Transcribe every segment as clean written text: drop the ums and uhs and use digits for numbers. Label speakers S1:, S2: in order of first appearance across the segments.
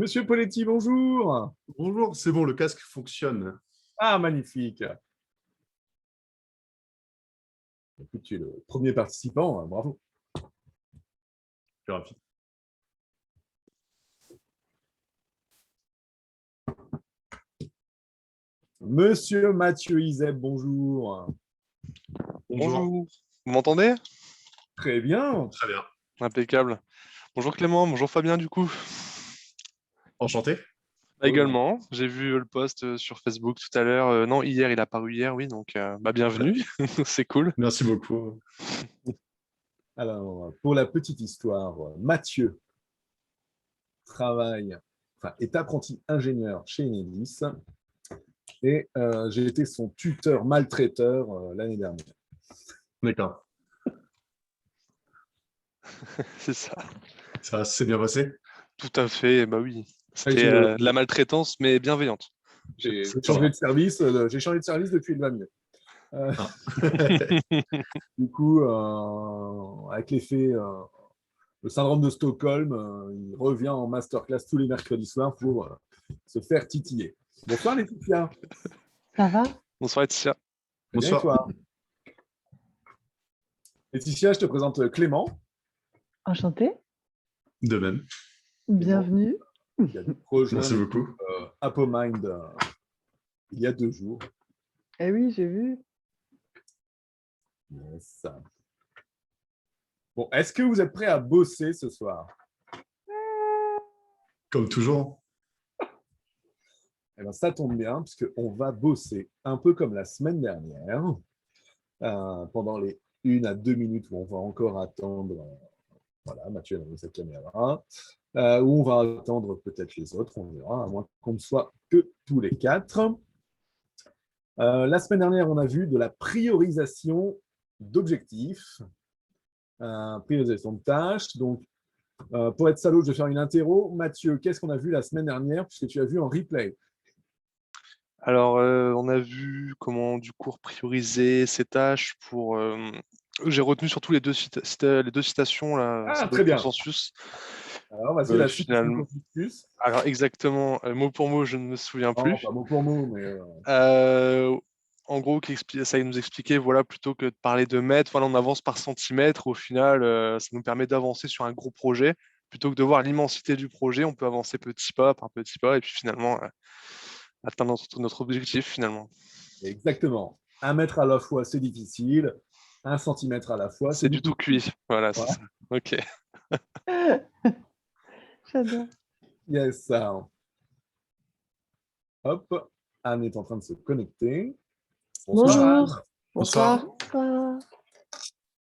S1: Monsieur Poletti, bonjour.
S2: Bonjour, c'est bon, le casque fonctionne.
S1: Ah, magnifique. Écoute, tu es le premier participant, hein, bravo.
S2: Plus rapide.
S1: Monsieur Mathieu Izeb, bonjour.
S2: Bonjour.
S3: Bonjour, vous m'entendez?
S1: Très bien.
S2: Très bien.
S3: Impeccable. Bonjour Clément, bonjour Fabien du coup.
S2: Enchanté.
S3: Également, j'ai vu le post sur Facebook tout à l'heure. Non, hier, il a paru hier, oui, donc bienvenue, c'est cool.
S2: Merci beaucoup.
S1: Alors, pour la petite histoire, Mathieu est apprenti ingénieur chez Enedis et j'ai été son tuteur maltraiteur l'année dernière.
S2: D'accord.
S3: C'est ça,
S2: Ça s'est bien passé?
S3: tout à fait, bah oui. C'était
S1: J'ai
S3: de la maltraitance, mais bienveillante.
S1: changé de service, depuis le 20
S2: Ah.
S1: Du coup, avec l'effet, le syndrome de Stockholm, il revient en masterclass tous les mercredis soirs pour se faire titiller. Bonsoir Laetitia.
S4: Ça va?
S3: Bonsoir Laetitia.
S1: Très bien, et
S2: Bonsoir.
S1: toi? Laetitia, je te présente Clément.
S4: Enchanté.
S2: De même.
S4: Bienvenue.
S1: Il a rejoint
S2: Merci beaucoup.
S1: ApoMind il y a 2 jours.
S4: Eh oui, j'ai vu.
S1: Yes. Bon, est-ce que vous êtes prêts à bosser ce soir?
S2: Comme toujours.
S1: Eh bien, ça tombe bien, puisqu'on va bosser un peu comme la semaine dernière, pendant les 1 à 2 minutes où on va encore attendre. Voilà, Mathieu a mis sa caméra. Où on va attendre peut-être les autres, on verra, à moins qu'on ne soit que tous les 4. La semaine dernière, on a vu de la priorisation d'objectifs, priorisation de tâches. Donc, pour être salaud, je vais faire une interro. Mathieu, qu'est-ce qu'on a vu la semaine dernière, puisque tu as vu en replay?
S3: Alors, on a vu comment du coup prioriser ses tâches pour. J'ai retenu surtout les deux citations là,
S1: Ah,
S3: symbole
S1: très bien.
S3: consensus.
S1: Alors, vas-y, la suite du
S3: Finalement,
S1: consensus.
S3: alors exactement, mot pour mot, je ne me souviens
S1: Non,
S3: plus.
S1: pas mot pour mot, mais
S3: En gros, ça nous expliquait, voilà, plutôt que de parler de mètres, voilà, on avance par centimètre. Au final, ça nous permet d'avancer sur un gros projet. Plutôt que de voir l'immensité du projet, on peut avancer petit pas par petit pas et puis finalement atteindre notre objectif finalement.
S1: exactement. 1 mètre à la fois, c'est difficile. 1 centimètre à la fois, c'est
S3: C'est du tout
S1: difficile.
S3: cuit. Voilà, c'est
S1: Voilà.
S3: ça. Ok.
S4: J'adore.
S1: Yes. Hop, Anne est en train de se connecter. Bonsoir,
S5: Bonjour.
S1: Anne.
S5: Bonsoir.
S4: Ah,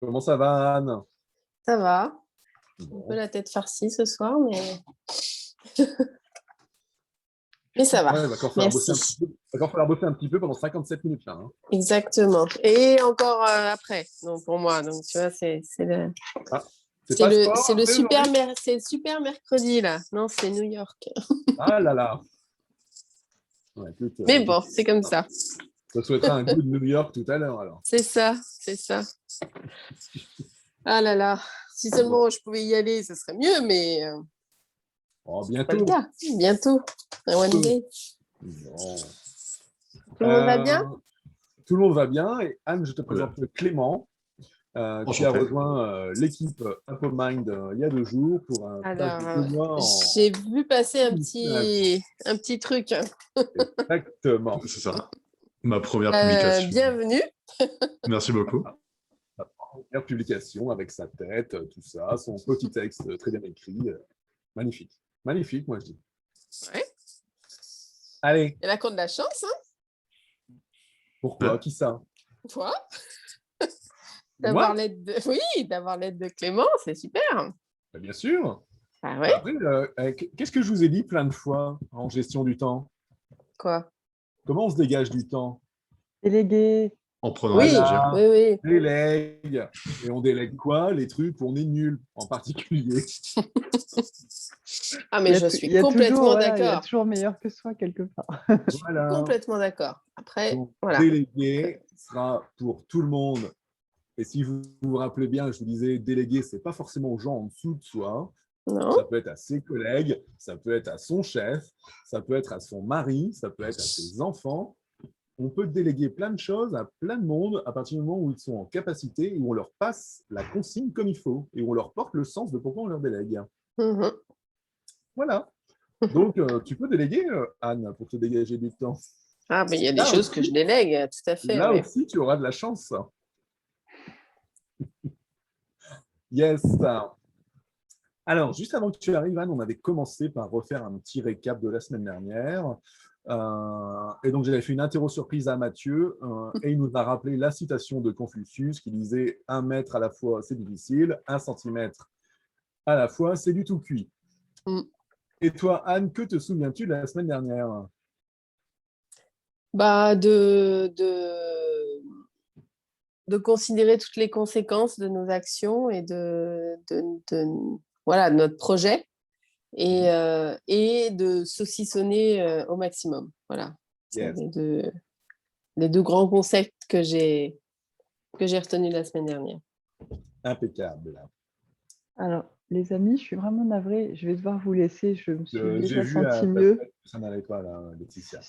S1: Comment ça va, Anne?
S5: Ça va? Un
S1: Bon.
S5: peu la tête farcie ce soir, mais ça va.
S1: Ouais, il va encore falloir bosser un
S5: Merci.
S1: petit peu. Il va encore falloir bosser un petit peu pendant 57 minutes là. Hein.
S5: Exactement. Et encore après. Donc pour moi, donc tu vois, c'est le
S1: C'est pas sport,
S5: c'est le
S1: après,
S5: super
S1: aujourd'hui
S5: c'est le super mercredi là. Non, c'est New York.
S1: Ah là là. Ouais, écoute,
S5: Mais bon, c'est comme ça.
S1: je te souhaiterais un coup de New York tout à l'heure alors.
S5: C'est ça, c'est ça. Ah là là. Si seulement je pouvais y aller, ce serait mieux, mais
S1: Oh,
S5: pas le
S1: bientôt.
S5: cas. Bientôt. Un one day.
S1: Bon.
S5: Tout le monde va bien?
S1: Tout le monde va bien. Et Anne, je te présente Clément, qui a
S2: Enchanté.
S1: rejoint l'équipe ApoMind il y a 2 jours pour un stage
S5: Alors,
S1: de 2 mois.
S5: j'ai vu passer un petit truc.
S1: Exactement.
S2: C'est ça. Ma première publication.
S5: Bienvenue.
S2: Merci beaucoup.
S1: La première publication avec sa tête, tout ça, son petit texte très bien écrit. Magnifique. Magnifique, moi je dis.
S5: Ouais.
S1: Allez,
S5: Il y en a qui ont de la chance, hein,
S1: pourquoi?
S2: Ouais.
S1: Qui ça?
S5: toi,
S1: Moi?
S5: d'avoir l'aide de Clément, c'est super.
S1: Ben, bien sûr.
S5: Ah ouais,
S1: Après, qu'est-ce que je vous ai dit plein de fois en gestion du temps?
S5: quoi.
S1: Comment on se dégage du temps?
S4: délégué.
S2: En prenant
S5: Oui,
S2: des stagiaires.
S5: oui, oui.
S1: Délègue. Et on délègue quoi? Les trucs où on est nul, en particulier.
S5: Ah, mais je suis complètement
S4: Il y a
S5: d'accord.
S4: toujours meilleur que soi quelque part.
S5: Je suis
S1: Voilà.
S5: complètement d'accord. Après,
S1: Donc,
S5: voilà.
S1: déléguer sera pour tout le monde. Et si vous vous rappelez bien, je vous disais, déléguer, c'est pas forcément aux gens en dessous de soi.
S5: Non.
S1: Ça peut être à ses collègues, ça peut être à son chef, ça peut être à son mari, ça peut être à ses enfants. On peut déléguer plein de choses à plein de monde à partir du moment où ils sont en capacité et où on leur passe la consigne comme il faut et où on leur porte le sens de pourquoi on leur délègue.
S5: Mhm.
S1: Voilà. Donc, tu peux déléguer, Anne, pour te dégager du temps.
S5: Ah, mais il y a des
S1: Là
S5: choses
S1: aussi-
S5: que je délègue, tout à fait.
S1: Là
S5: Oui.
S1: aussi, tu auras de la chance. Yes. Alors, juste avant que tu arrives, Anne, on avait commencé par refaire un petit récap de la semaine dernière. Et donc, j'avais fait une interro surprise à Mathieu et il nous a rappelé la citation de Confucius qui disait « 1 mètre à la fois, c'est difficile, 1 centimètre à la fois, c'est du tout cuit.
S5: Mm. »
S1: Et toi, Anne, que te souviens-tu de la semaine dernière?
S5: Bah, de considérer toutes les conséquences de nos actions et voilà, de notre projet et de saucissonner au maximum. Voilà. C'est
S1: Yes.
S5: les deux grands concepts que j'ai retenus la semaine dernière.
S1: Impeccable.
S4: Alors, les amis, je suis vraiment navrée. Je vais devoir vous laisser. Je me suis
S1: J'ai
S4: déjà
S1: vu à
S4: sentie
S1: ta
S4: mieux.
S1: tête que ça n'allait pas, là, Laetitia.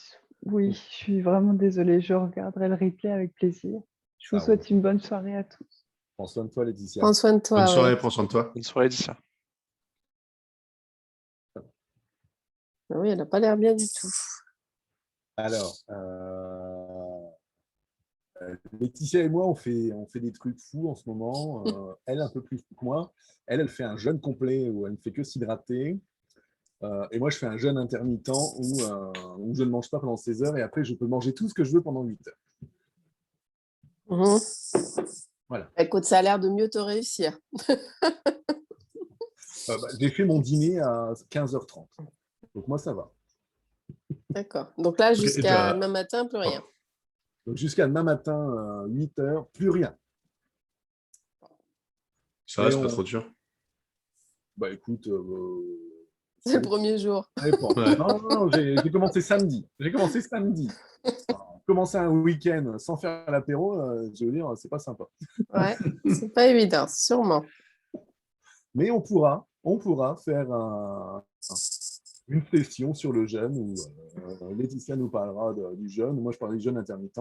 S4: Oui, je suis vraiment désolée. Je regarderai le replay avec plaisir. Je vous
S1: Ça
S4: souhaite
S1: roule.
S4: une bonne soirée à tous.
S1: Prends soin de toi, Laetitia.
S5: Prends soin de
S2: Bonne
S5: toi.
S2: soirée,
S5: Oui.
S2: prends soin de toi.
S3: Bonne soirée, Laetitia.
S5: Oui, elle n'a pas l'air bien du tout.
S1: Alors, Laetitia et moi, on fait des trucs fous en ce moment. Elle, un peu plus que moi. Elle fait un jeûne complet où elle ne fait que s'hydrater. Et moi, je fais un jeûne intermittent où je ne mange pas pendant 16 heures et après, je peux manger tout ce que je veux pendant 8 heures.
S5: Mhm.
S1: Voilà.
S5: Écoute, ça a l'air de mieux te réussir.
S1: J'ai fait mon dîner à 15h30. Donc, moi, ça va.
S5: D'accord. Donc là,
S2: Ok,
S5: jusqu'à demain matin, plus rien.
S1: Donc, jusqu'à demain matin, 8 heures, plus rien.
S2: Ça
S1: Mais
S2: va, c'est pas trop dur.
S1: Bah, écoute,
S5: C'est le premier jour.
S1: ça dépend.
S2: Ouais.
S1: Non, j'ai commencé samedi. Commencer un week-end sans faire l'apéro, je veux dire, c'est pas sympa.
S5: Ouais, c'est pas évident, sûrement.
S1: Mais on pourra faire une session sur le jeûne où Laetitia nous parlera du jeûne. Moi, je parle du jeûne intermittent.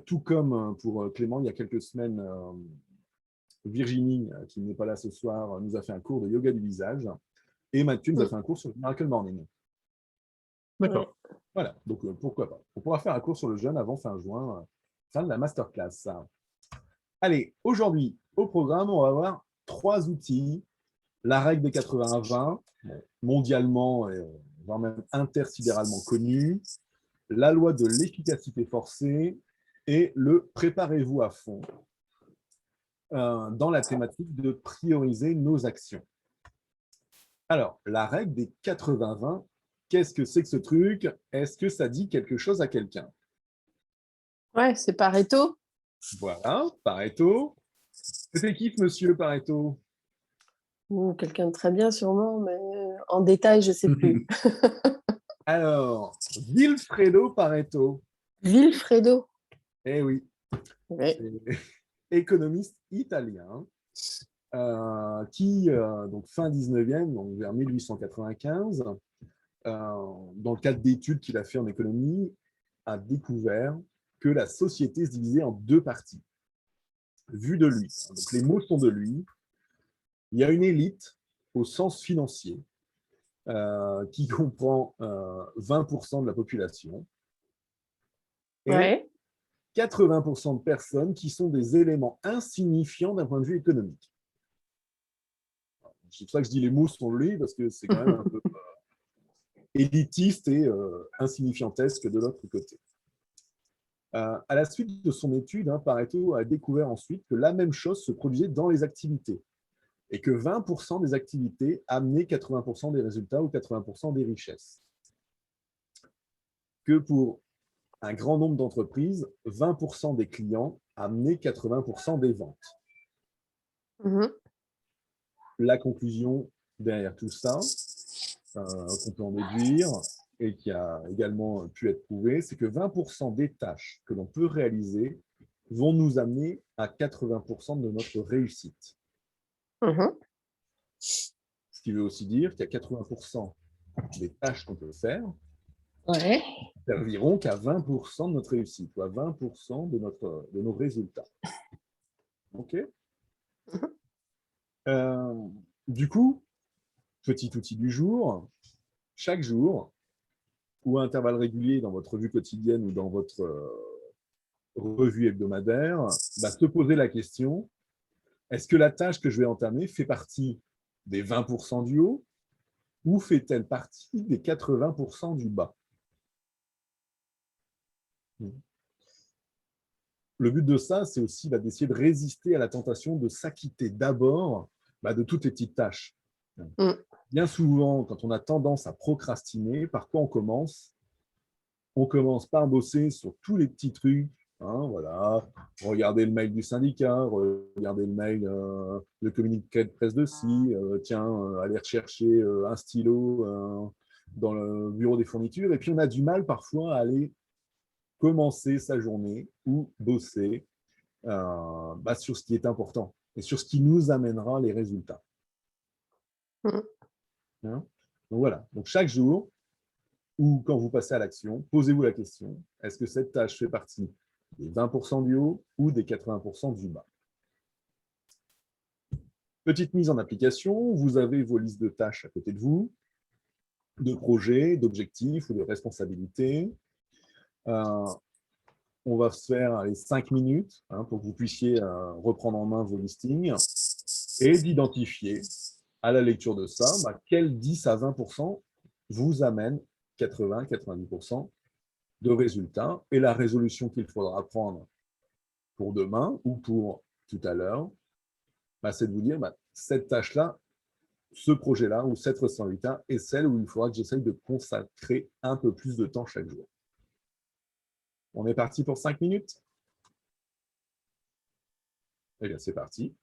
S1: Tout comme pour Clément, il y a quelques semaines, Virginie, qui n'est pas là ce soir, nous a fait un cours de yoga du visage. Et Mathieu nous a fait un cours sur le Miracle Morning.
S2: D'accord.
S1: Voilà, donc pourquoi pas. On pourra faire un cours sur le jeûne avant fin juin, fin de la masterclass. Allez, aujourd'hui, au programme, on va avoir 3 outils. La règle des 80-20, mondialement, voire même intersidéralement connue. La loi de l'efficacité forcée et le préparez-vous à fond dans la thématique de prioriser nos actions. Alors, la règle des 80-20, qu'est-ce que c'est que ce truc? Est-ce que ça dit quelque chose à quelqu'un?
S5: Ouais, c'est Pareto.
S1: Voilà, Pareto. C'était qui ce monsieur Pareto?
S5: Ou quelqu'un de très bien, sûrement, mais en détail, je ne sais plus.
S1: Alors, Vilfredo Pareto.
S5: Vilfredo.
S1: Eh oui,
S5: Ouais.
S1: c'est économiste italien qui, donc fin 19e, donc vers 1895, dans le cadre d'études qu'il a fait en économie, a découvert que la société se divisait en 2 parties, vues de lui. Donc les mots sont de lui. Il y a une élite au sens financier qui comprend 20% de la population et
S5: Ouais.
S1: 80% de personnes qui sont des éléments insignifiants d'un point de vue économique. C'est pour ça que je dis les mots sont de lui, parce que c'est quand même un peu élitiste et insignifiantesque de l'autre côté. À la suite de son étude, Pareto a découvert ensuite que la même chose se produisait dans les activités et que 20% des activités amenaient 80% des résultats ou 80% des richesses. Que pour un grand nombre d'entreprises, 20% des clients amenaient 80% des ventes.
S5: Mhm.
S1: La conclusion derrière tout ça, qu'on peut en déduire, et qui a également pu être prouvée, c'est que 20% des tâches que l'on peut réaliser vont nous amener à 80% de notre réussite.
S5: Mhm.
S1: qui veut aussi dire qu'il y a 80% des tâches qu'on peut faire
S5: Ouais.
S1: serviront qu'à 20% de notre réussite, ou à 20% de nos résultats. OK. Du coup, petit outil du jour, chaque jour, ou à intervalles réguliers dans votre revue quotidienne ou dans votre revue hebdomadaire, se poser la question, est-ce que la tâche que je vais entamer fait partie des 20% du haut ou fait-elle partie des 80% du bas? Le but de ça, c'est aussi d'essayer de résister à la tentation de s'acquitter d'abord de toutes les petites tâches. Bien souvent, quand on a tendance à procrastiner, par quoi on commence? On commence par bosser sur tous les petits trucs. Voilà, regardez le mail du syndicat, regardez le mail, le communiqué de presse de ci, aller rechercher un stylo dans le bureau des fournitures. Et puis, on a du mal parfois à aller commencer sa journée ou bosser sur ce qui est important et sur ce qui nous amènera les résultats. Donc voilà, donc chaque jour, ou quand vous passez à l'action, posez-vous la question, est-ce que cette tâche fait partie des 20% du haut ou des 80% du bas? Petite mise en application, vous avez vos listes de tâches à côté de vous, de projets, d'objectifs ou de responsabilités. On va se faire les 5 minutes pour que vous puissiez reprendre en main vos listings et d'identifier à la lecture de ça quel 10 à 20% vous amène 80-90% de résultats et la résolution qu'il faudra prendre pour demain ou pour tout à l'heure, c'est de vous dire cette tâche-là, ce projet-là ou cette responsabilité est celle où il faudra que j'essaye de consacrer un peu plus de temps chaque jour. On est parti pour 5 minutes? Eh bien, c'est parti.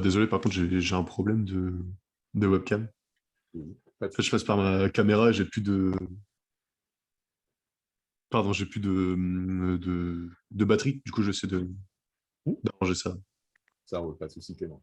S2: Désolé, par contre, j'ai un problème de webcam.
S1: Oui,
S2: En fait, je passe par ma caméra et j'ai plus de... Pardon, j'ai plus de batterie. Du coup, j'essaie d'arranger ça.
S1: Ça roule, pas de souci, Clément.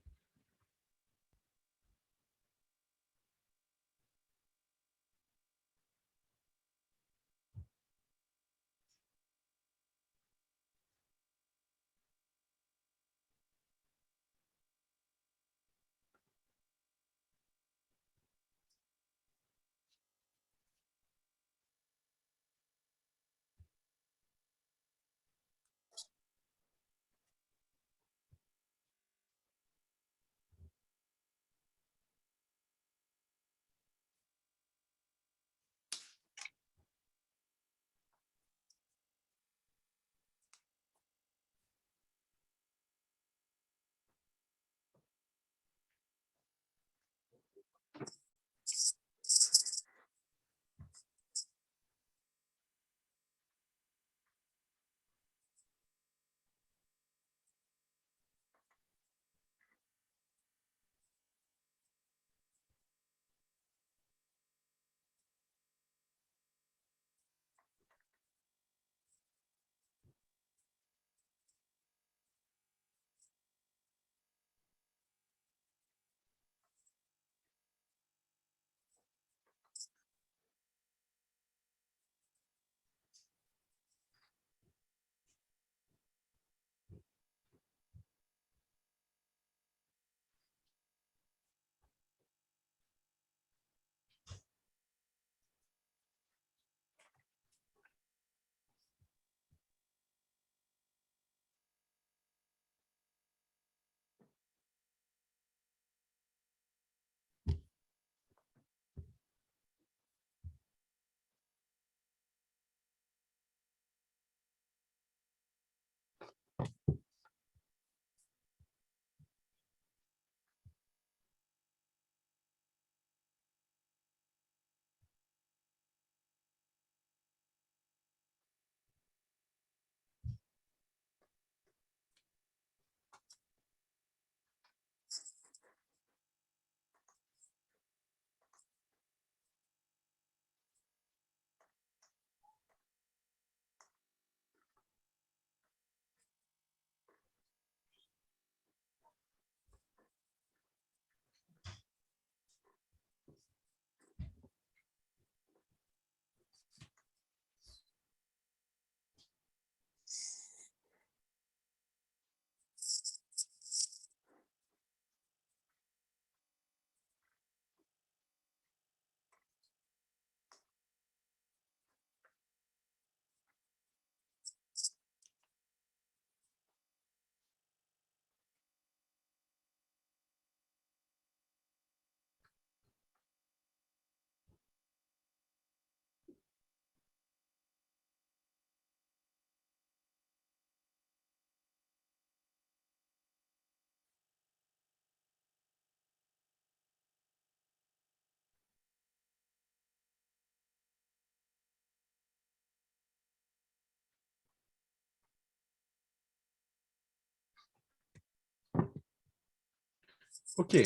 S1: Ok.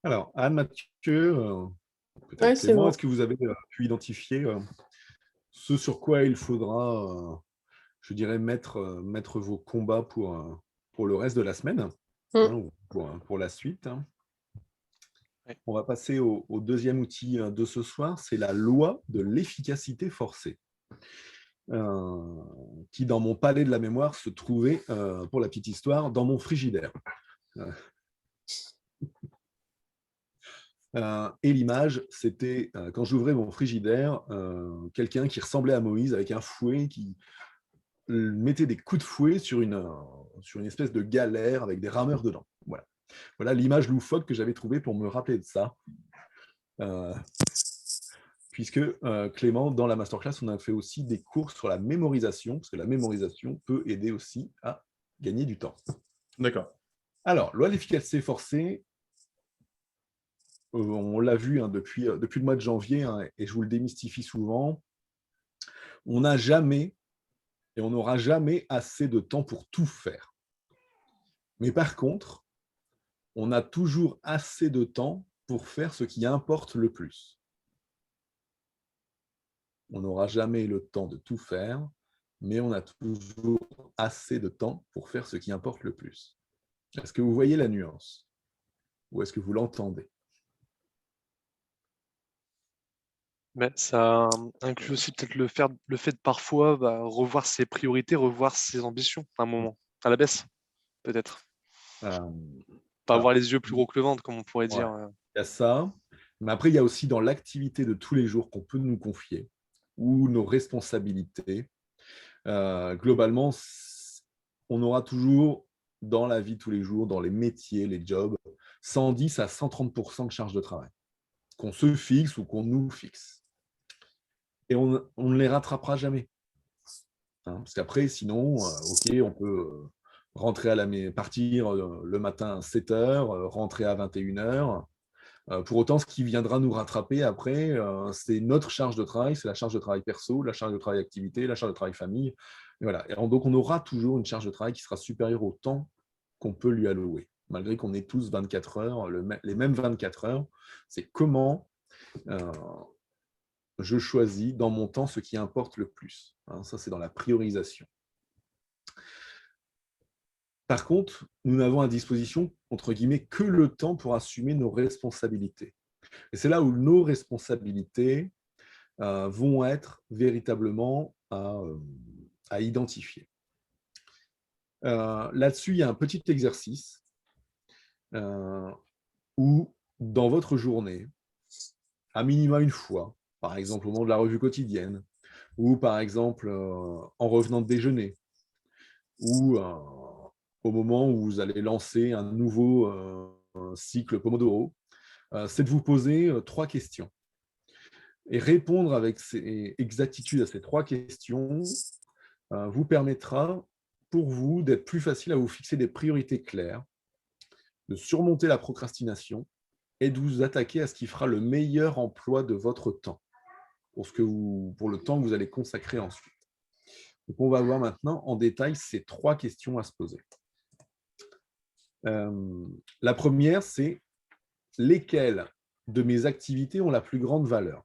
S1: Alors, Anne, Mathieu, peut-être
S5: Ouais, c'est
S1: Clément,
S5: bon.
S1: est-ce que vous avez pu identifier ce sur quoi il faudra, je dirais, mettre vos combats pour le reste de la semaine,
S5: Mm.
S1: ou pour la suite, hein.
S3: Ouais.
S1: On va passer au deuxième outil de ce soir, c'est la loi de l'efficacité forcée, qui, dans mon palais de la mémoire, se trouvait, pour la petite histoire, dans mon frigidaire. Et l'image, c'était, quand j'ouvrais mon frigidaire, quelqu'un qui ressemblait à Moïse avec un fouet qui mettait des coups de fouet sur une espèce de galère avec des rameurs dedans. Voilà l'image loufoque que j'avais trouvée pour me rappeler de ça. Puisque Clément, dans la masterclass, on a fait aussi des cours sur la mémorisation, parce que la mémorisation peut aider aussi à gagner du temps.
S2: D'accord.
S1: Alors, loi de l'efficacité forcée, on l'a vu depuis le mois de janvier, hein, et je vous le démystifie souvent, on n'a jamais et on n'aura jamais assez de temps pour tout faire. Mais par contre, on a toujours assez de temps pour faire ce qui importe le plus. On n'aura jamais le temps de tout faire, mais on a toujours assez de temps pour faire ce qui importe le plus. Est-ce que vous voyez la nuance? Ou est-ce que vous l'entendez?
S3: Mais ça inclut aussi peut-être le fait de parfois revoir ses priorités, revoir ses ambitions à un moment, à la baisse, peut-être.
S1: Euh,
S3: Pas avoir
S1: alors,
S3: les yeux plus gros que le ventre, comme on pourrait
S1: ouais,
S3: dire.
S1: il y a ça, mais après, il y a aussi dans l'activité de tous les jours qu'on peut nous confier, ou nos responsabilités. Globalement, on aura toujours, dans la vie de tous les jours, dans les métiers, les jobs, 110 à 130% de charge de travail, qu'on se fixe ou qu'on nous fixe. Et on ne les rattrapera jamais. Hein, parce qu'après, sinon, ok, on peut rentrer partir le matin à 7h, rentrer à 21h. Pour autant, ce qui viendra nous rattraper après, c'est notre charge de travail, c'est la charge de travail perso, la charge de travail activité, la charge de travail famille. Et voilà. Et donc, on aura toujours une charge de travail qui sera supérieure au temps qu'on peut lui allouer, malgré qu'on ait tous 24 heures, les mêmes 24 heures. C'est comment je choisis dans mon temps ce qui importe le plus. Hein, ça, c'est dans la priorisation. Par contre, nous n'avons à disposition, entre guillemets, que le temps pour assumer nos responsabilités. Et c'est là où nos responsabilités vont être véritablement à identifier. Là-dessus, il y a un petit exercice où, dans votre journée, à minima une fois, par exemple au moment de la revue quotidienne, ou par exemple en revenant de déjeuner, ou au moment où vous allez lancer un nouveau cycle Pomodoro, c'est de vous poser 3 questions. Et répondre avec exactitude à ces 3 questions vous permettra pour vous d'être plus facile à vous fixer des priorités claires, de surmonter la procrastination et de vous attaquer à ce qui fera le meilleur emploi de votre temps, pour le temps que vous allez consacrer ensuite. Donc, on va voir maintenant en détail ces 3 questions à se poser. La première, c'est lesquelles de mes activités ont la plus grande valeur?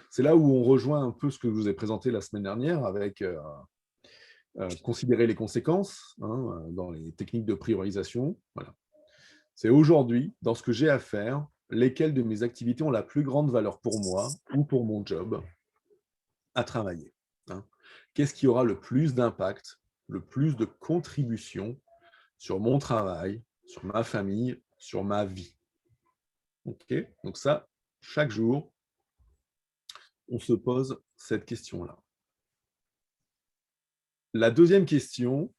S1: C'est là où on rejoint un peu ce que je vous ai présenté la semaine dernière avec considérer les conséquences dans les techniques de priorisation. Voilà. C'est aujourd'hui, dans ce que j'ai à faire, lesquelles de mes activités ont la plus grande valeur pour moi ou pour mon job à travailler. Qu'est-ce qui aura le plus d'impact, le plus de contribution sur mon travail, sur ma famille, sur ma vie? Okay. Donc ça, chaque jour, on se pose cette question-là. La deuxième question,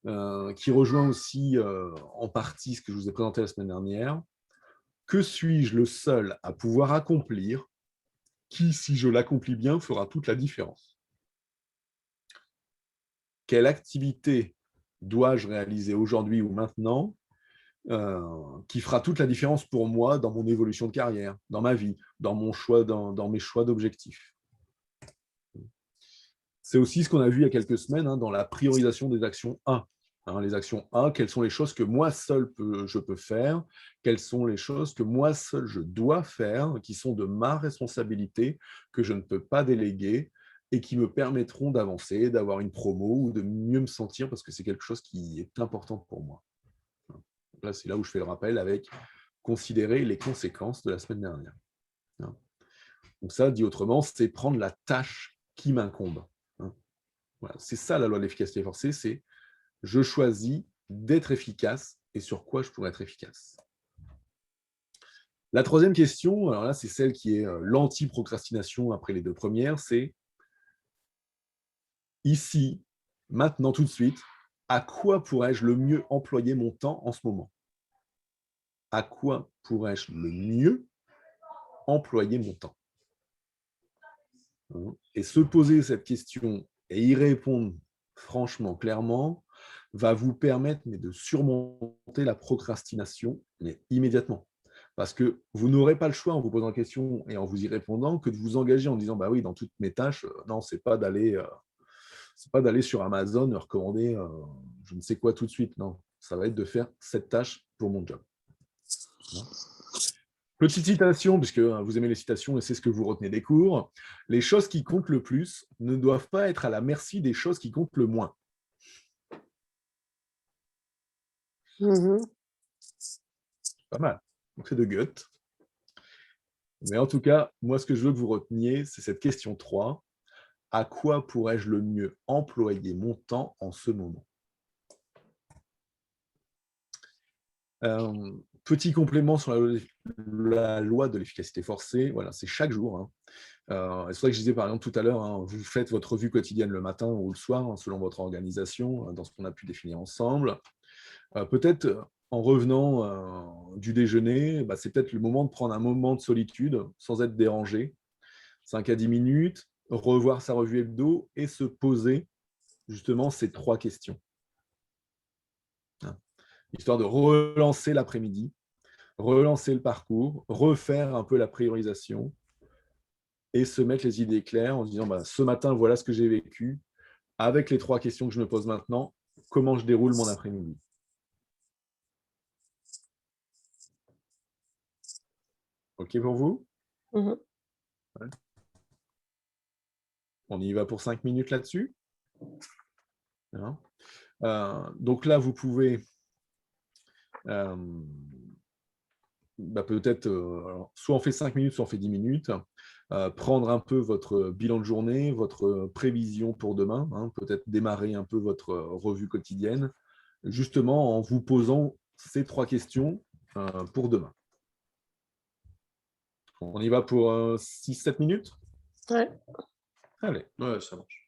S1: qui rejoint aussi en partie ce que je vous ai présenté la semaine dernière, que suis-je le seul à pouvoir accomplir qui, si je l'accomplis bien, fera toute la différence? Quelle activité dois-je réaliser aujourd'hui ou maintenant qui fera toute la différence pour moi dans mon évolution de carrière, dans ma vie, dans mes choix d'objectifs? C'est aussi ce qu'on a vu il y a quelques semaines dans la priorisation des actions 1. Les actions 1, quelles sont les choses que moi seul je peux faire, quelles sont les choses que moi seul je dois faire, qui sont de ma responsabilité, que je ne peux pas déléguer et qui me permettront d'avancer, d'avoir une promo ou de mieux me sentir parce que c'est quelque chose qui est important pour moi. Donc là, c'est là où je fais le rappel avec considérer les conséquences de la semaine dernière. Donc ça, dit autrement, c'est prendre la tâche qui m'incombe. Voilà. C'est ça la loi de l'efficacité forcée, c'est je choisis d'être efficace et sur quoi je pourrais être efficace. La troisième question, alors là, c'est celle qui est l'anti-procrastination après les deux premières, c'est ici, maintenant, tout de suite, à quoi pourrais-je le mieux employer mon temps en ce moment? À quoi pourrais-je le mieux employer mon temps? Et se poser cette question et y répondre franchement, clairement, va vous permettre de surmonter la procrastination, mais immédiatement. Parce que vous n'aurez pas le choix en vous posant la question et en vous y répondant que de vous engager en disant bah oui, dans toutes mes tâches, non, c'est pas d'aller sur Amazon recommander je ne sais quoi tout de suite. Non, ça va être de faire cette tâche pour mon job. Petite citation, puisque vous aimez les citations et c'est ce que vous retenez des cours. Les choses qui comptent le plus ne doivent pas être à la merci des choses qui comptent le moins. Pas mal. Donc c'est de Goethe. Mais en tout cas, moi, ce que je veux que vous reteniez, c'est cette question 3. À quoi pourrais-je le mieux employer mon temps en ce moment? Petit complément sur la loi de l'efficacité forcée, voilà, c'est chaque jour. C'est pour ça que je disais par exemple tout à l'heure, vous faites votre revue quotidienne le matin ou le soir, selon votre organisation, dans ce qu'on a pu définir ensemble. Peut-être en revenant du déjeuner, c'est peut-être le moment de prendre un moment de solitude sans être dérangé, 5 à 10 minutes, revoir sa revue hebdo et se poser justement ces 3 questions. Histoire de relancer l'après-midi, relancer le parcours, refaire un peu la priorisation et se mettre les idées claires en se disant ce matin, voilà ce que j'ai vécu. Avec les 3 questions que je me pose maintenant, comment je déroule mon après-midi? OK pour vous? Ouais. On y va pour 5 minutes là-dessus? Donc là, vous pouvez peut-être, soit on fait 5 minutes, soit on fait 10 minutes, prendre un peu votre bilan de journée, votre prévision pour demain, peut-être démarrer un peu votre revue quotidienne, justement en vous posant ces 3 questions pour demain. On y va pour 6-7 minutes?
S5: Ouais.
S1: Allez.
S2: Ouais, ça marche.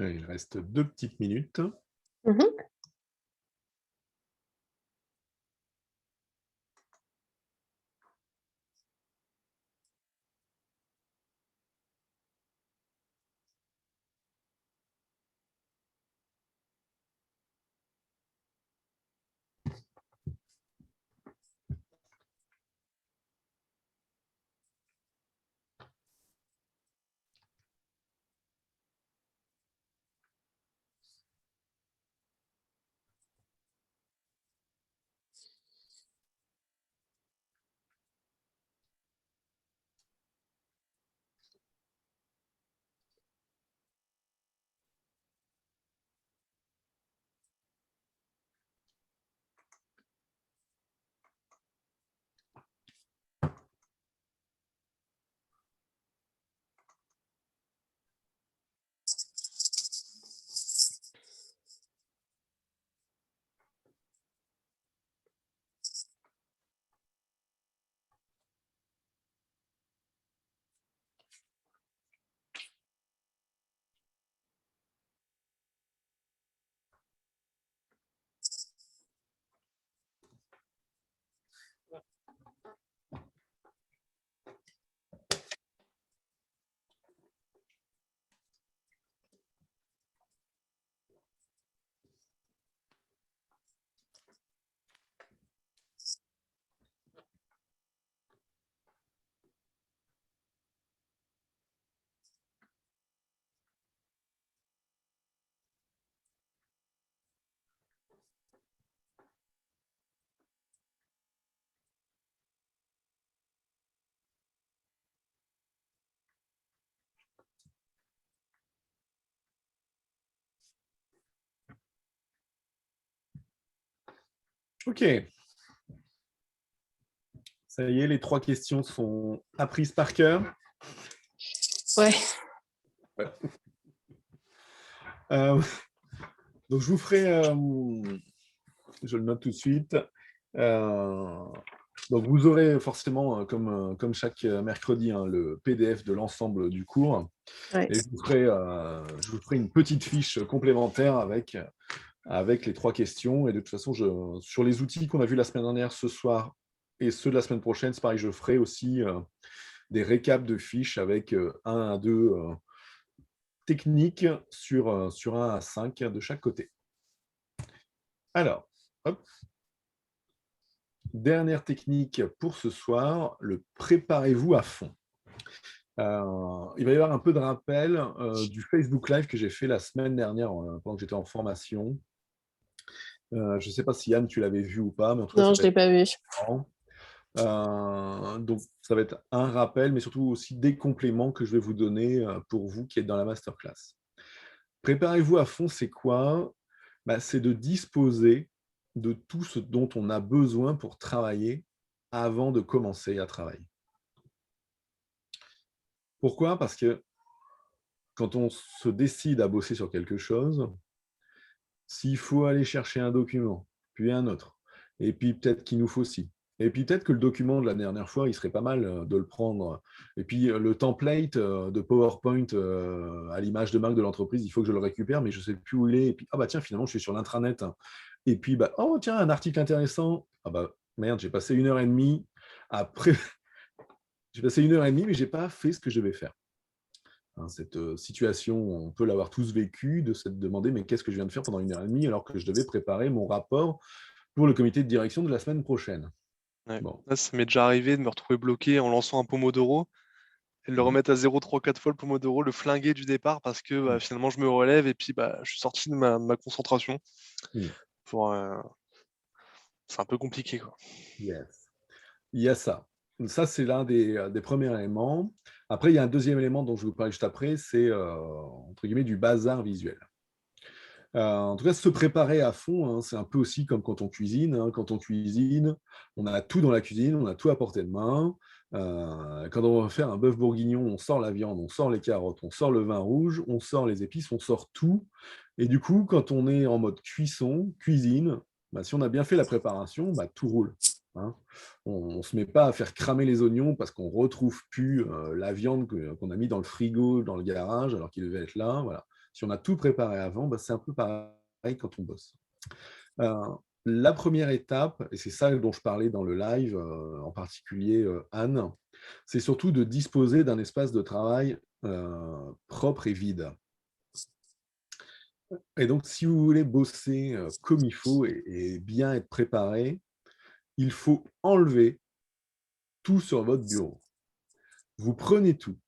S1: Il reste 2 petites minutes.
S5: Mhm.
S1: OK. Ça y est, les 3 questions sont apprises par cœur.
S5: Ouais.
S1: Donc, je vous ferai, je le note tout de suite. Donc, vous aurez forcément, comme chaque mercredi, hein, le PDF de l'ensemble du cours.
S5: Ouais.
S1: Et je vous ferai une petite fiche complémentaire avec les 3 questions. Et de toute façon, sur les outils qu'on a vus la semaine dernière, ce soir, et ceux de la semaine prochaine, c'est pareil, je ferai aussi des récaps de fiches avec 1 à 2 techniques sur 1 à 5 de chaque côté. Alors, hop. Dernière technique pour ce soir, le préparez-vous à fond. Il va y avoir un peu de rappel du Facebook Live que j'ai fait la semaine dernière pendant que j'étais en formation. Je ne sais pas si Anne, tu l'avais vu ou pas, mais en tout cas,
S5: Non,
S1: ça
S5: je
S1: va
S5: ne l'ai
S1: être
S5: pas vu.
S1: marrant. Donc, ça va être un rappel, mais surtout aussi des compléments que je vais vous donner pour vous qui êtes dans la masterclass. Préparez-vous à fond, c'est quoi? C'est de disposer de tout ce dont on a besoin pour travailler avant de commencer à travailler. Pourquoi? Parce que quand on se décide à bosser sur quelque chose, s'il faut aller chercher un document, puis un autre, et puis peut-être qu'il nous faut ci, et puis peut-être que le document de la dernière fois, il serait pas mal de le prendre, et puis le template de PowerPoint à l'image de marque de l'entreprise, il faut que je le récupère, mais je ne sais plus où il est, et puis ah bah tiens, finalement, je suis sur l'intranet, et puis bah oh tiens, un article intéressant, ah bah merde, j'ai passé 1h30 après, j'ai passé 1h30, mais j'ai pas fait ce que je devais faire. Cette situation, on peut l'avoir tous vécu, de se demander mais qu'est-ce que je viens de faire pendant 1h30 alors que je devais préparer mon rapport pour le comité de direction de la semaine prochaine.
S3: Ouais.
S1: Bon.
S3: Là, ça m'est déjà arrivé de me retrouver bloqué en lançant un Pomodoro et de le remettre à 0, 3, 4 fois le Pomodoro, le flinguer du départ parce que finalement je me relève et puis je suis sorti de ma concentration. C'est un peu compliqué, quoi.
S1: Yes. Il y a ça. Ça, c'est l'un des premiers éléments. Après, il y a un deuxième élément dont je vais vous parler juste après, c'est entre guillemets du bazar visuel. En tout cas, se préparer à fond, hein, c'est un peu aussi comme quand on cuisine. Hein. Quand on cuisine, on a tout dans la cuisine, on a tout à portée de main. Quand on va faire un bœuf bourguignon, on sort la viande, on sort les carottes, on sort le vin rouge, on sort les épices, on sort tout. Et du coup, quand on est en mode cuisine, si on a bien fait la préparation, tout roule. Hein. On ne se met pas à faire cramer les oignons parce qu'on ne retrouve plus la viande qu'on a mis dans le frigo, dans le garage, alors qu'il devait être là. Voilà. Si on a tout préparé avant, c'est un peu pareil quand on bosse. La première étape, et c'est ça dont je parlais dans le live, en particulier Anne, c'est surtout de disposer d'un espace de travail propre et vide. Et donc, si vous voulez bosser comme il faut et bien être préparé, il faut enlever tout sur votre bureau. Vous prenez tout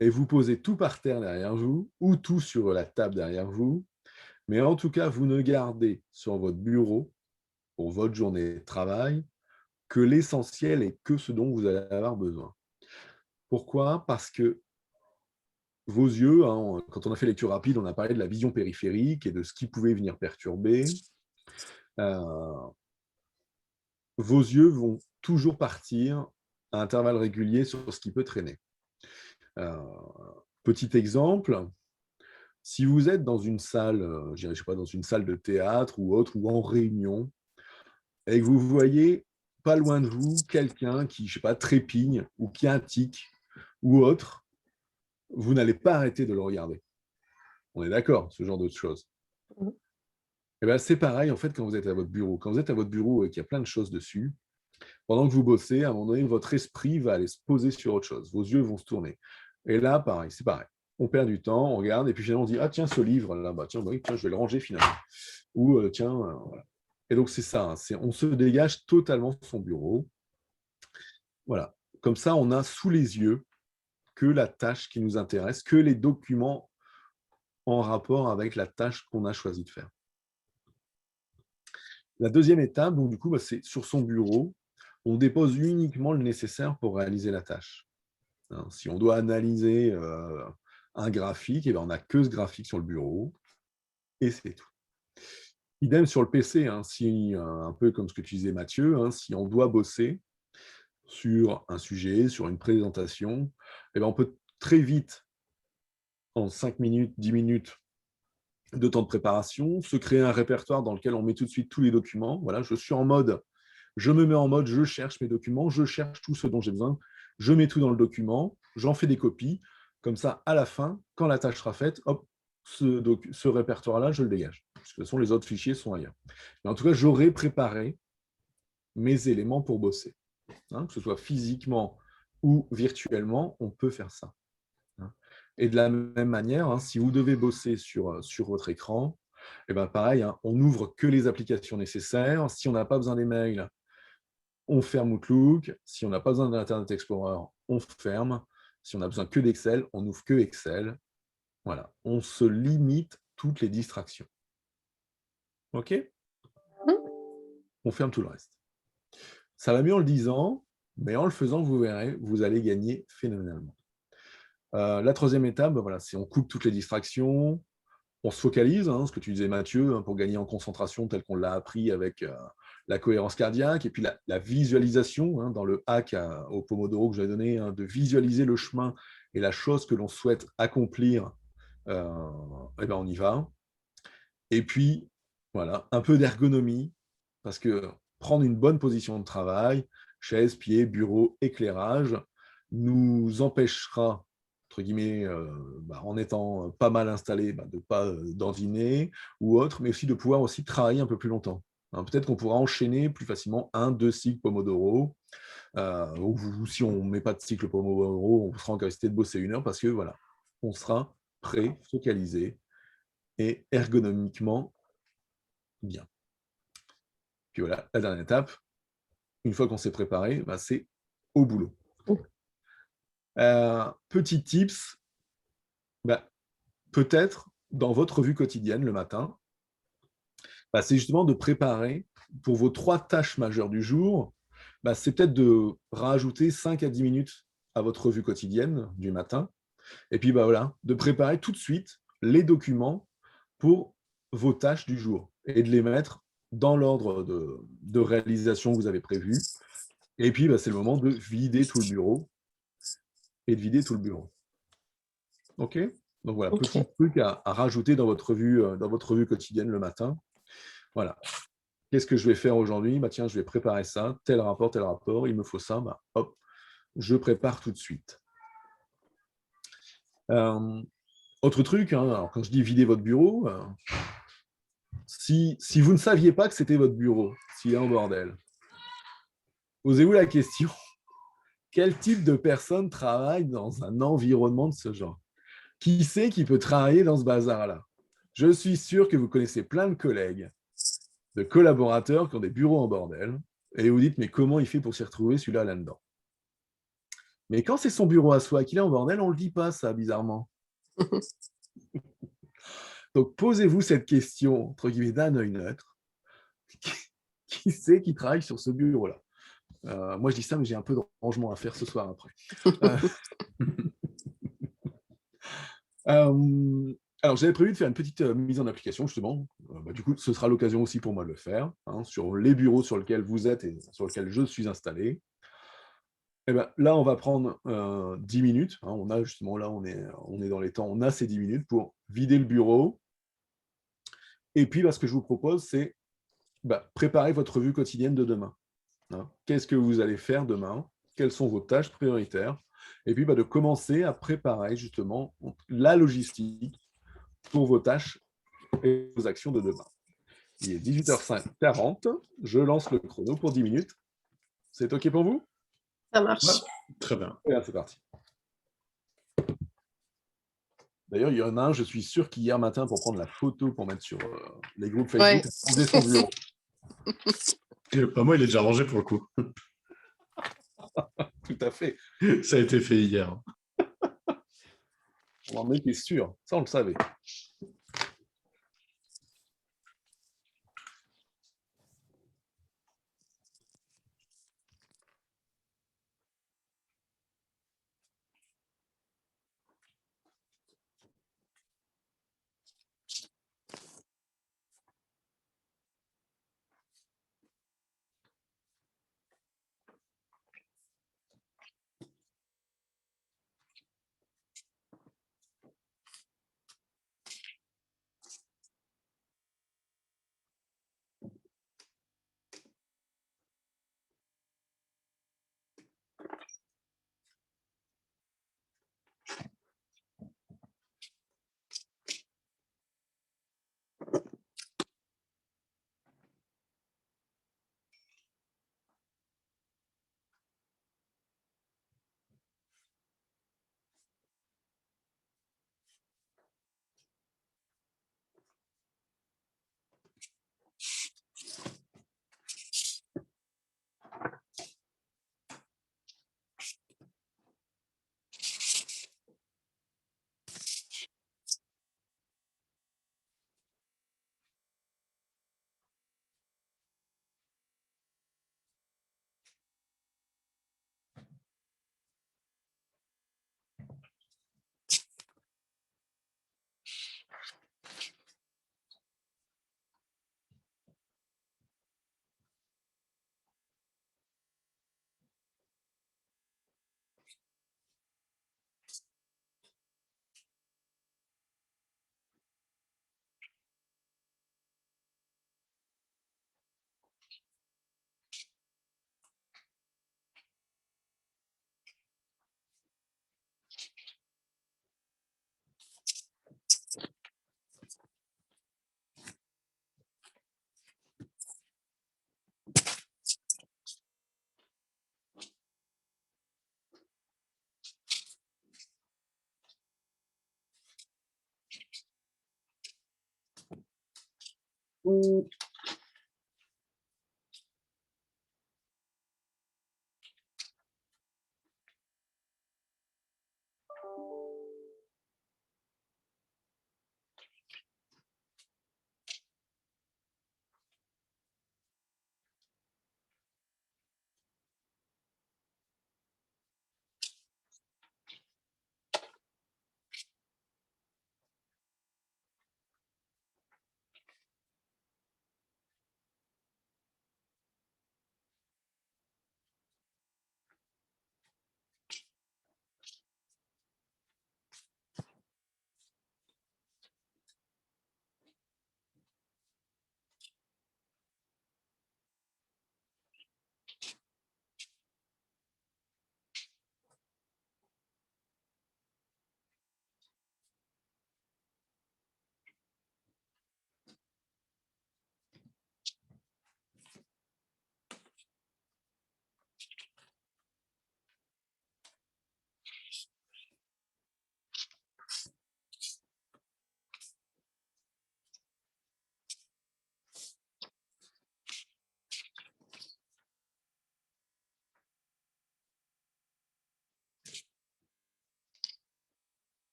S1: et vous posez tout par terre derrière vous ou tout sur la table derrière vous. Mais en tout cas, vous ne gardez sur votre bureau, pour votre journée de travail, que l'essentiel et que ce dont vous allez avoir besoin. Pourquoi? Parce que vos yeux, quand on a fait lecture rapide, on a parlé de la vision périphérique et de ce qui pouvait venir perturber. Vos yeux vont toujours partir à intervalles réguliers sur ce qui peut traîner. Petit exemple, si vous êtes dans une salle, je sais pas, dans une salle de théâtre ou autre, ou en réunion, et que vous voyez pas loin de vous quelqu'un qui, je sais pas, trépigne ou qui a un tic ou autre, vous n'allez pas arrêter de le regarder. On est d'accord, ce genre de choses. Et bien, c'est pareil en fait quand vous êtes à votre bureau. Quand vous êtes à votre bureau et qu'il y a plein de choses dessus, pendant que vous bossez, à un moment donné, votre esprit va aller se poser sur autre chose. Vos yeux vont se tourner. Et là, pareil, c'est pareil. On perd du temps, on regarde, et puis finalement, on dit, ah tiens, ce livre, là, tiens, je vais le ranger finalement. Ou tiens, voilà. Et donc, c'est ça, on se dégage totalement de son bureau. Voilà. Comme ça, on a sous les yeux que la tâche qui nous intéresse, que les documents en rapport avec la tâche qu'on a choisi de faire. La deuxième étape, donc du coup, c'est sur son bureau, on dépose uniquement le nécessaire pour réaliser la tâche. Si on doit analyser un graphique, on n'a que ce graphique sur le bureau, et c'est tout. Idem sur le PC, si, un peu comme ce que tu disais Mathieu, si on doit bosser sur un sujet, sur une présentation, on peut très vite, en 5 minutes, 10 minutes de temps de préparation, se créer un répertoire dans lequel on met tout de suite tous les documents. Voilà, je suis en mode, je me mets en mode, je cherche mes documents, je cherche tout ce dont j'ai besoin, je mets tout dans le document, j'en fais des copies, comme ça, à la fin, quand la tâche sera faite, hop, ce répertoire-là, je le dégage. Parce que de toute façon, les autres fichiers sont ailleurs. Mais en tout cas, j'aurai préparé mes éléments pour bosser. Que ce soit physiquement ou virtuellement, on peut faire ça. Et de la même manière, si vous devez bosser sur votre écran, pareil, on n'ouvre que les applications nécessaires. Si on n'a pas besoin des mails, on ferme Outlook. Si on n'a pas besoin d'Internet Explorer, on ferme. Si on n'a besoin que d'Excel, on n'ouvre que Excel. Voilà, on se limite toutes les distractions. OK? On ferme tout le reste. Ça va mieux en le disant, mais en le faisant, vous verrez, vous allez gagner phénoménalement. La troisième étape, voilà, c'est on coupe toutes les distractions, on se focalise, ce que tu disais Mathieu, pour gagner en concentration tel qu'on l'a appris avec la cohérence cardiaque, et puis la visualisation, dans le hack au Pomodoro que j'avais donné, de visualiser le chemin et la chose que l'on souhaite accomplir, on y va. Et puis, voilà, un peu d'ergonomie, parce que prendre une bonne position de travail, chaise, pied, bureau, éclairage, nous empêchera, entre guillemets, en étant pas mal installé, de ne pas dandiner ou autre, mais aussi de pouvoir aussi travailler un peu plus longtemps. Peut-être qu'on pourra enchaîner plus facilement 1-2 cycles Pomodoro, ou si on ne met pas de cycle Pomodoro, on sera en capacité de bosser 1 heure parce que voilà, on sera prêt, focalisé et ergonomiquement bien. Puis voilà, la dernière étape, une fois qu'on s'est préparé, c'est au boulot. Petit tips, peut-être dans votre vie quotidienne le matin, c'est justement de préparer pour vos 3 tâches majeures du jour, c'est peut-être de rajouter 5 à 10 minutes à votre revue quotidienne du matin, et puis voilà, de préparer tout de suite les documents pour vos tâches du jour, et de les mettre dans l'ordre de réalisation que vous avez prévu. Et puis, c'est le moment de vider tout le bureau et de vider tout le bureau. OK? Donc voilà, petit truc à rajouter dans votre revue quotidienne le matin. Voilà. Qu'est-ce que je vais faire aujourd'hui? Tiens, je vais préparer ça, tel rapport, il me faut ça, hop, je prépare tout de suite. Autre truc, hein, alors quand je dis vider votre bureau, si vous ne saviez pas que c'était votre bureau, s'il est en bordel, posez-vous la question, quel type de personne travaille dans un environnement de ce genre? Qui c'est qui peut travailler dans ce bazar-là? Je suis sûr que vous connaissez plein de collègues, de collaborateurs qui ont des bureaux en bordel, et vous dites, mais comment il fait pour s'y retrouver celui-là là-dedans? Mais quand c'est son bureau à soi, qu'il est en bordel, on ne le dit pas, ça, bizarrement. Donc, posez-vous cette question, entre guillemets, d'un œil neutre. Qui c'est qui travaille sur ce bureau-là? Moi, je dis ça, mais j'ai un peu de rangement à faire ce soir après. Alors, j'avais prévu de faire une petite mise en application, justement. Du coup, ce sera l'occasion aussi pour moi de le faire, hein, sur les bureaux sur lesquels vous êtes et sur lesquels je suis installé. Et ben, là, on va prendre 10 minutes. Hein, on a justement, là, on est dans les temps, on a ces 10 minutes pour vider le bureau. Et puis, ce que je vous propose, c'est préparer votre revue quotidienne de demain. Hein. Qu'est-ce que vous allez faire demain? Quelles sont vos tâches prioritaires? Et puis, de commencer à préparer justement la logistique pour vos tâches et vos actions de demain. Il est 18h40, je lance le chrono pour 10 minutes. C'est OK pour vous?
S5: Ça marche.
S2: Ouais, très bien.
S1: Et là, c'est parti. D'ailleurs, il y en a un, je suis sûr qu'hier matin, pour prendre la photo pour mettre sur les groupes Facebook, on faisait son bureau.
S2: Moi, il est déjà rangé pour le coup.
S1: Tout à fait.
S2: Ça a été fait hier.
S1: On en était sûr. Ça, on le savait.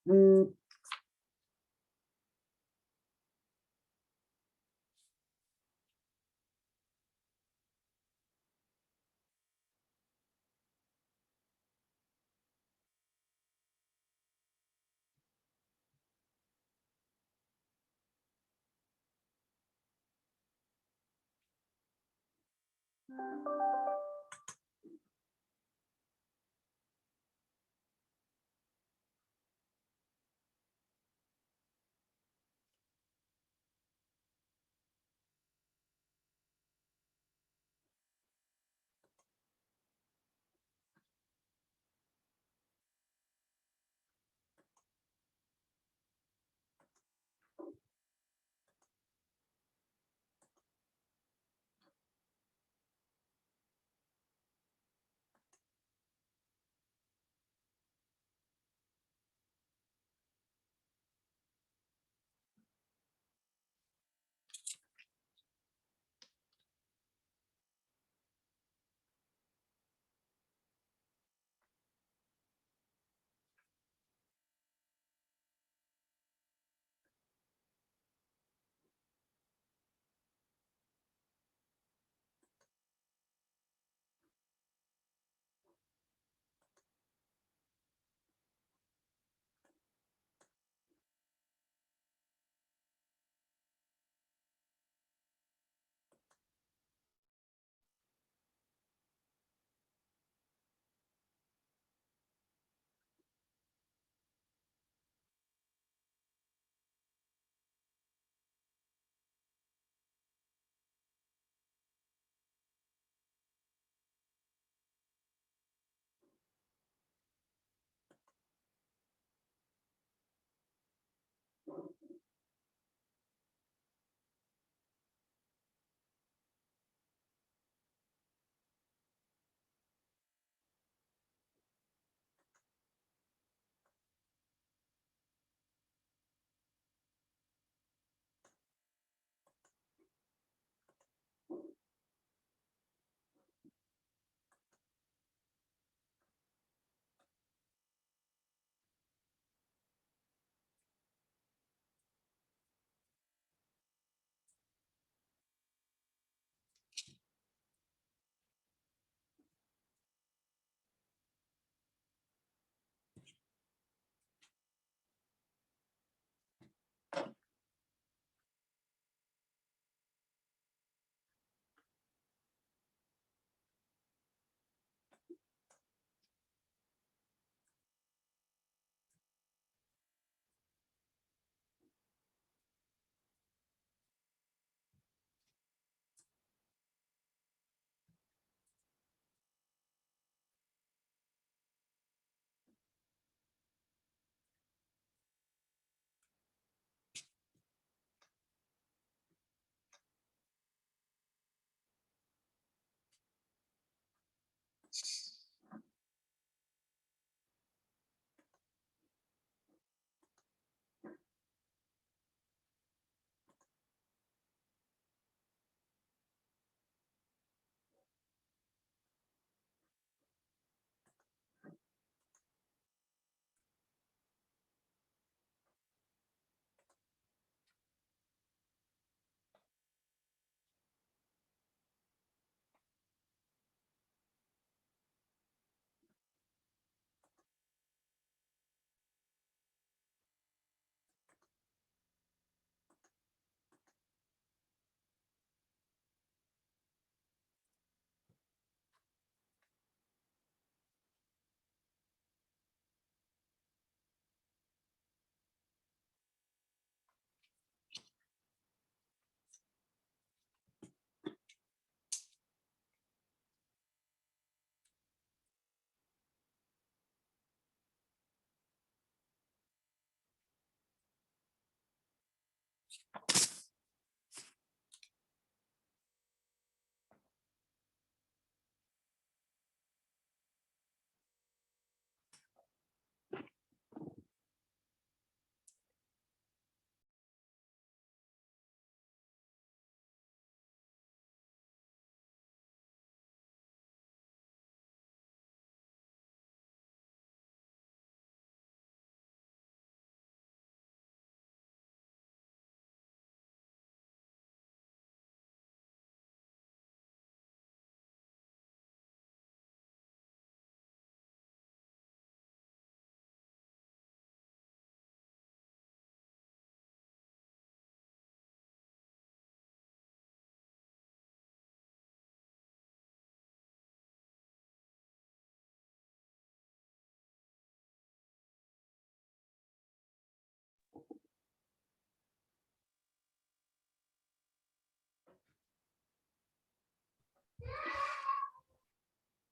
S1: Hmm.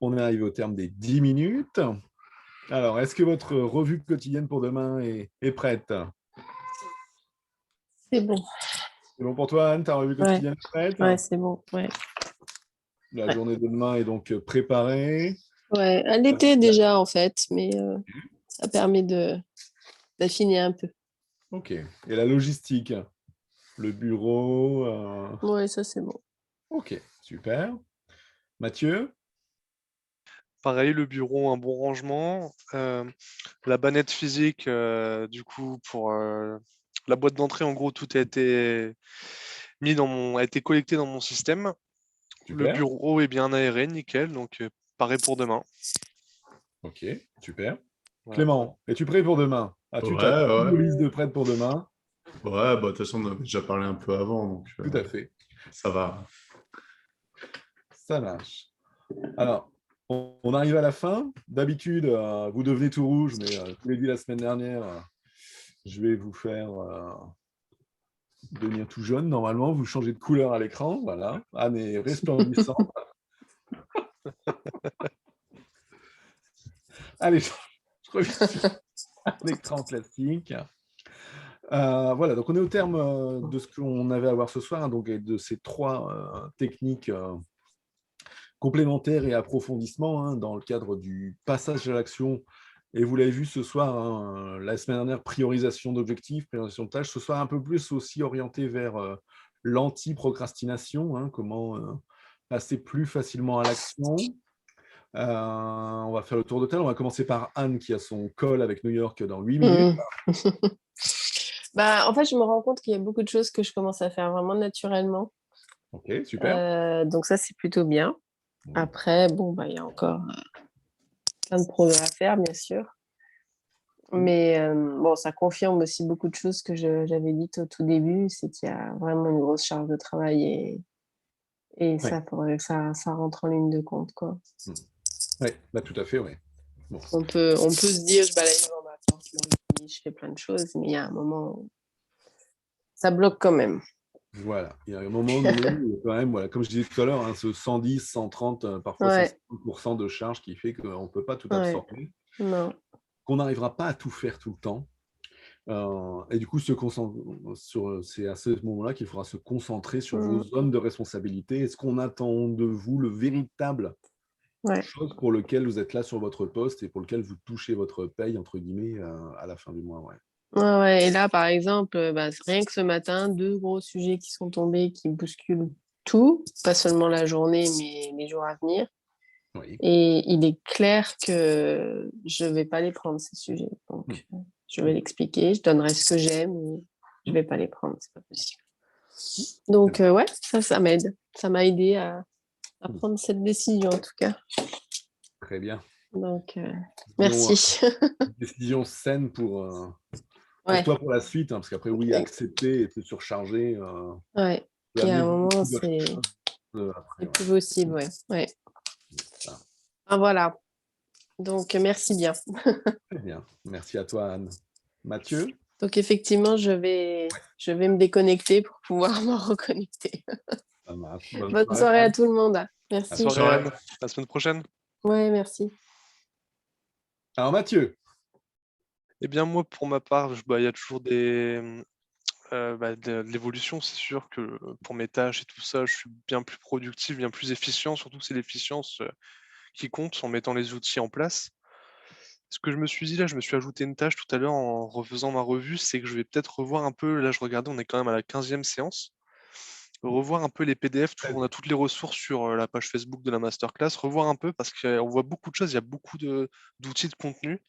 S1: On est arrivé au terme des 10 minutes. Alors, est-ce que votre revue quotidienne pour demain est prête?
S5: C'est bon.
S1: C'est bon pour toi, Anne? Ta revue quotidienne est prête?
S5: Ouais, c'est bon. Ouais.
S1: La journée de demain est donc préparée.
S5: Ouais. Elle était déjà en fait, mais ça permet d'affiner un peu.
S1: OK. Et la logistique? Le bureau?
S5: Ouais, ça c'est bon.
S1: OK, super. Mathieu?
S3: Pareil, le bureau, un bon rangement. La bannette physique, du coup, pour la boîte d'entrée, en gros, tout a été a été collecté dans mon système. Le
S1: Super.
S3: bureau est bien aéré, nickel, donc pareil pour demain.
S1: OK, super.
S3: Voilà.
S1: Clément, es-tu prêt pour demain?
S2: Ouais,
S1: As-tu ta
S2: ouais.
S1: liste de prête pour demain?
S2: Ouais, bah, de toute façon, on avait déjà parlé un peu avant, donc
S1: Tout à fait.
S2: ça va.
S1: Ça marche. Alors, on arrive à la fin. D'habitude, vous devenez tout rouge, mais je vous l'ai dit la semaine dernière, je vais vous faire devenir tout jaune. Normalement, vous changez de couleur à l'écran. Voilà. Anne est resplendissante. Allez, je reviens sur l'écran classique. Voilà, donc on est au terme de ce qu'on avait à voir ce soir, hein, donc, et de ces 3 techniques complémentaires et approfondissements hein, dans le cadre du passage à l'action. Et vous l'avez vu ce soir, hein, la semaine dernière, priorisation d'objectifs, priorisation de tâches. Ce soir, un peu plus aussi orienté vers l'anti-procrastination, hein, comment passer plus facilement à l'action. On va faire le tour de table. On va commencer par Anne qui a son call avec New York dans 8 minutes.
S5: Bah, en fait, je me rends compte qu'il y a beaucoup de choses que je commence à faire vraiment naturellement.
S1: Ok, super.
S5: Donc ça, c'est plutôt bien. Après, bon, bah, il y a encore plein de progrès à faire, bien sûr. Mais bon, ça confirme aussi beaucoup de choses que j'avais dites au tout début, c'est qu'il y a vraiment une grosse charge de travail et ça, faudrait que ça rentre en ligne de compte, quoi.
S1: Oui, bah, tout à fait, oui. Bon.
S5: On peut se dire, je balaye devant ma porte, je fais plein de choses, mais il y a un moment où ça bloque quand même.
S1: Voilà, il y a un moment donné où quand même, voilà, comme je disais tout à l'heure, hein, ce 110, 130, parfois
S5: Ouais.
S1: 150% de charge qui fait qu'on ne peut pas tout
S5: Ouais.
S1: absorber,
S5: Non.
S1: qu'on n'arrivera pas à tout faire tout le temps. Et du coup, c'est à ce moment-là qu'il faudra se concentrer sur vos zones de responsabilité. Est-ce qu'on attend de vous le véritable chose pour lequel vous êtes là sur votre poste et pour lequel vous touchez votre paye, entre guillemets, à la fin du mois, ouais.
S5: Ouais. Et là, par exemple, bah, rien que ce matin, 2 gros sujets qui sont tombés, qui bousculent tout, pas seulement la journée, mais les jours à venir.
S1: Oui.
S5: Et il est clair que je ne vais pas les prendre, ces sujets. Donc, je vais l'expliquer, je donnerai ce que j'aime, mais je ne vais pas les prendre, c'est pas possible. Donc, ouais, ça m'aide. Ça m'a aidé à prendre cette décision, en tout cas.
S1: Très bien.
S5: Donc, merci.
S1: Décision saine pour
S5: Ouais.
S1: toi pour la suite, hein, parce qu'après, oui, accepter et se surcharger.
S5: Ouais. Et à un moment, c'est
S1: après,
S5: plus possible, ouais. Ah, voilà. Donc, merci bien.
S1: Très bien. Merci à toi, Anne. Mathieu?
S5: Donc, effectivement, je vais me déconnecter pour pouvoir me reconnecter.
S1: Ça marche.
S5: Bonne soirée à tout le monde. Merci.
S3: Bonne soirée, Anne. À la semaine prochaine.
S5: Ouais, merci.
S1: Alors, Mathieu?
S3: Eh bien, moi, pour ma part, il y a toujours de l'évolution. C'est sûr que pour mes tâches et tout ça, je suis bien plus productif, bien plus efficient. Surtout que c'est l'efficience qui compte en mettant les outils en place. Ce que je me suis dit là, je me suis ajouté une tâche tout à l'heure en refaisant ma revue, c'est que je vais peut-être revoir un peu, là je regardais, on est quand même à la 15e séance, revoir un peu les PDF, on a toutes les ressources sur la page Facebook de la masterclass, revoir un peu parce qu'on voit beaucoup de choses, il y a beaucoup d'outils de contenu,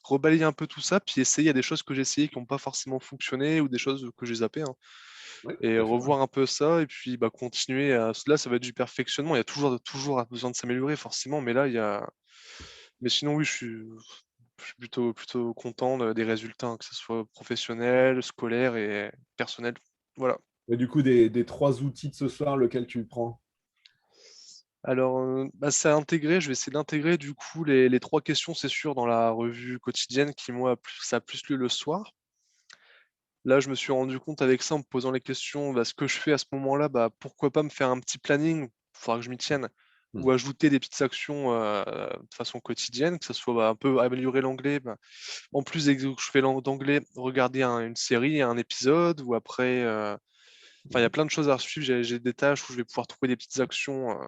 S3: rebalayer un peu tout ça, puis essayer, il y a des choses que j'ai essayées qui n'ont pas forcément fonctionné ou des choses que j'ai zappées, hein. Et revoir un peu ça, et puis continuer à... Là, ça va être du perfectionnement, il y a toujours besoin de s'améliorer forcément, mais là, il y a... Mais sinon, oui, je suis plutôt content des résultats, hein, que ce soit professionnel, scolaire et personnel. Voilà.
S1: Et du coup, des 3 outils de ce soir, lequel tu prends?
S3: Alors, c'est intégré, je vais essayer d'intégrer du coup les 3 questions, c'est sûr, dans la revue quotidienne qui, moi, ça a plus lieu le soir. Là, je me suis rendu compte avec ça, en me posant les questions, ce que je fais à ce moment-là, pourquoi pas me faire un petit planning, il faudra que je m'y tienne, ou ajouter des petites actions de façon quotidienne, que ce soit un peu améliorer l'anglais. En plus que je fais d'anglais, regarder une série, un épisode, ou après, il y a plein de choses à suivre. J'ai des tâches où je vais pouvoir trouver des petites actions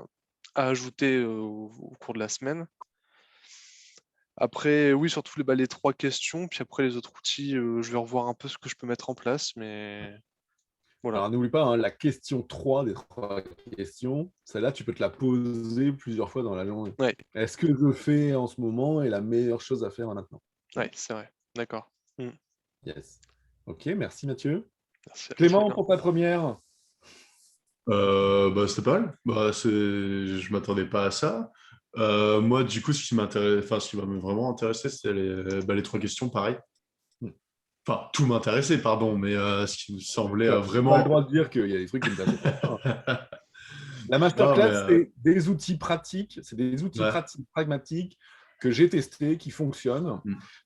S3: à ajouter au cours de la semaine. Après, oui, surtout les 3 questions, puis après les autres outils, je vais revoir un peu ce que je peux mettre en place, mais voilà.
S1: Alors, n'oublie pas, hein, la question 3 des 3 questions, celle-là, tu peux te la poser plusieurs fois dans la journée.
S3: Ouais,
S1: Est-ce que je fais en ce moment est la meilleure chose à faire maintenant?
S3: ouais, c'est vrai. D'accord.
S1: Yes. Ok, merci Mathieu.
S3: Merci,
S1: Clément,
S3: Julien.
S1: pour ta première.
S2: C'était pas mal. Je m'attendais pas à ça. Moi, du coup, ce qui va me vraiment intéresser, c'est les 3 questions, pareil. Enfin, tout m'intéressait, pardon, mais ce qui me semblait
S1: Tu n'as pas le
S2: vraiment.
S1: droit de dire qu'il y a des trucs qui ne t'intéressent pas. La
S2: Non, mais
S1: masterclass, c'est des outils pratiques, c'est des outils
S2: ouais.
S1: pratiques, pragmatiques que j'ai testés, qui fonctionnent,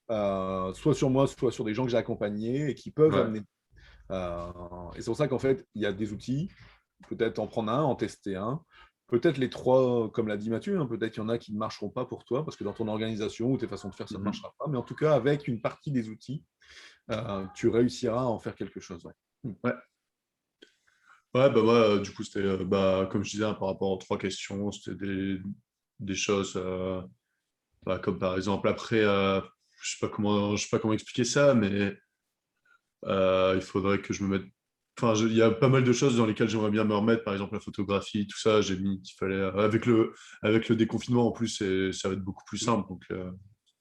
S1: soit sur moi, soit sur des gens que j'ai accompagnés et qui peuvent
S2: Ouais.
S1: amener. Et c'est pour ça qu'en fait, il y a des outils, peut-être en prendre un, en tester un. Peut-être les 3, comme l'a dit Mathieu, hein, peut-être qu'il y en a qui ne marcheront pas pour toi, parce que dans ton organisation ou tes façons de faire, ça ne marchera pas. Mais en tout cas, avec une partie des outils, tu réussiras à en faire quelque chose. Ouais.
S2: Ouais. Ouais, bah moi, du coup, c'était, comme je disais, hein, par rapport aux 3 questions, c'était des choses, comme par exemple, après, je sais pas comment expliquer ça, mais il faudrait que je me mette. Enfin, il y a pas mal de choses dans lesquelles j'aimerais bien me remettre, par exemple la photographie, tout ça. J'ai mis qu'il fallait, avec le déconfinement en plus, ça va être beaucoup plus simple. Donc,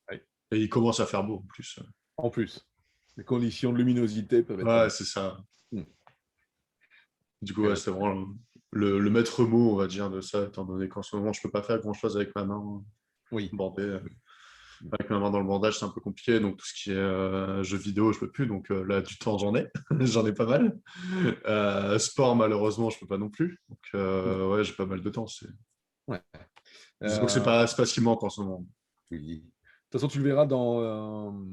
S1: Ouais.
S2: et il commence à faire beau en plus.
S1: En plus, les conditions de luminosité peuvent être.
S2: Ouais, c'est ça.
S1: Hmm.
S2: Du coup, ouais, c'est vraiment le maître mot, on va dire, de ça, étant donné qu'en ce moment, je peux pas faire grand-chose avec ma main
S1: Oui.
S2: bordée. Avec ma main dans le bandage, c'est un peu compliqué. Donc, tout ce qui est jeux vidéo, je peux plus. Donc, là, du temps, j'en ai. J'en ai pas mal. Sport, malheureusement, je peux pas non plus. Donc, ouais, j'ai pas mal de temps.
S1: Ouais.
S2: Disons que c'est pas ce qui me manque en ce moment.
S1: Oui. De toute façon, tu le verras dans.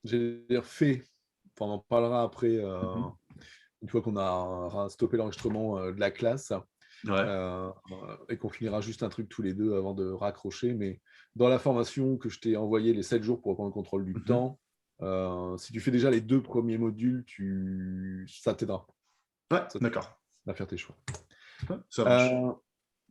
S1: J'ai fait. Enfin, on en parlera après, une fois qu'on aura stoppé l'enregistrement de la classe.
S2: Ouais.
S1: Et qu'on finira juste un truc tous les deux avant de raccrocher. Mais dans la formation que je t'ai envoyée, les 7 jours pour prendre le contrôle du temps, si tu fais déjà les 2 premiers modules, ça t'aidera.
S2: Ouais, d'accord.
S1: À faire tes choix.
S2: Ouais, ça marche.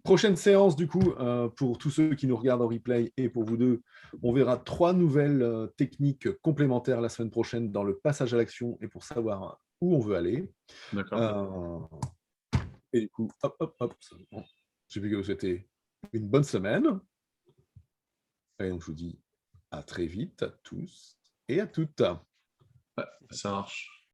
S1: Prochaine séance, du coup, pour tous ceux qui nous regardent en replay et pour vous deux, on verra 3 nouvelles techniques complémentaires la semaine prochaine dans le passage à l'action et pour savoir où on veut aller.
S2: D'accord.
S1: Et du coup, hop. J'ai vu que c'était une bonne semaine. Et donc, je vous dis à très vite à tous et à toutes.
S2: Ouais, ça marche.